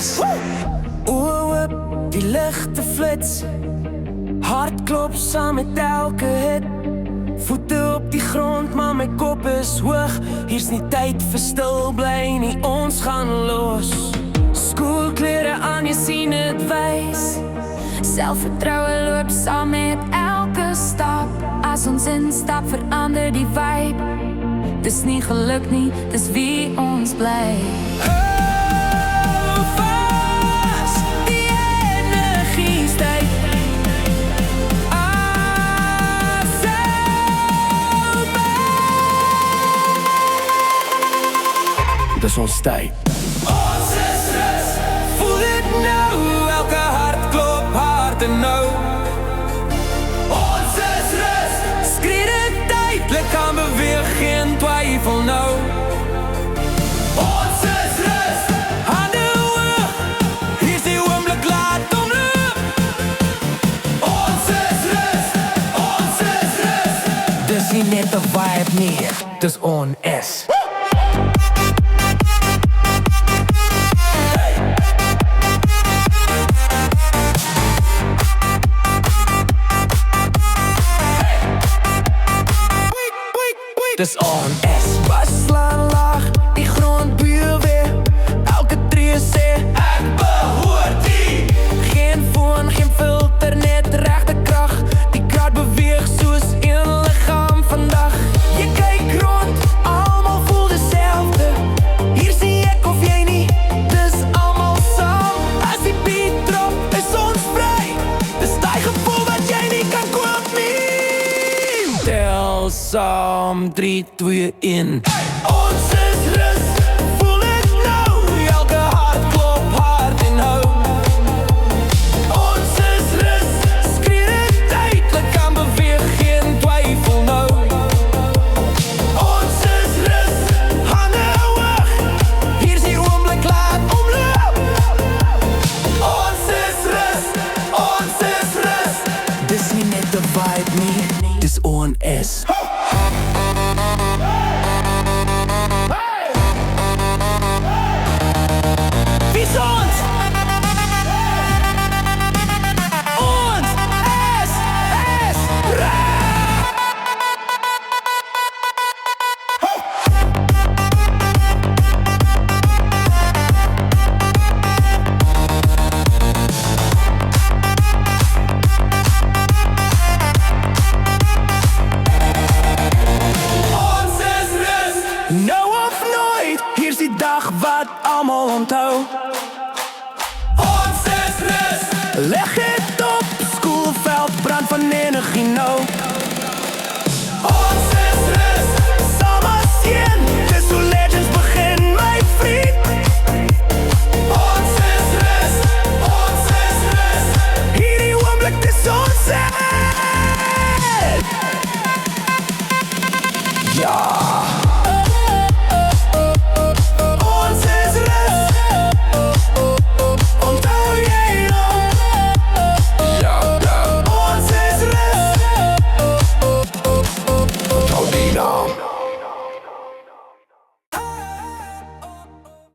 is. Oë oop, die ligte flits, hart klop saam met elke hit. Voete op die grond, maar my kop is hoog. Hier's nie tyd vir stil bly nie, ons gaan los. Skoolklere aan, jy sien het wys. Selfvertroue loop saam met elke stap. As ons instap, verander die vibe. Dis nie geluk nie, dis wie ons bly. Hou vas, die energie styg. Dis ons tyd. Ons is rus, voel dit nou. Elke hart klop hard en nou. Ons is rus, skree dit tydlik kan beweeg, geen twyfel nou. Ons is rus, hande hoog, hier is die oomblik, laat omloop. Ons is rus, dis nie net 'n vibe nie, dis on is. Dis on S. Bas slaan laag, die grond buur weer. Elke tree sê, ek behoort hier. Geen foon, geen filter, net regte krag. Die kraat beweeg soos een liggaam vandag. Jy kyk rond, almal voel dezelfde. Hier sien ek of jy nie, dis almal saam. As die beat drop, is ons vry. Dis die gevoel wat jy nie kan koop nie. Tel saam, 3, 2, 1. Ons is rus, voel dit nou. Elke hart klop hard en hou. Ons is rus, skree dit tydlik kan beweeg, geen twyfel nou. Ons is rus, hande hoog, hier is die oomblik, laat omloop. Ons is rus, dis nie net 'n vibe nie, dis on S. Wie is ons? Ons is nou of nooit, hier's die dag wat almal onthou. Ons is rus, leg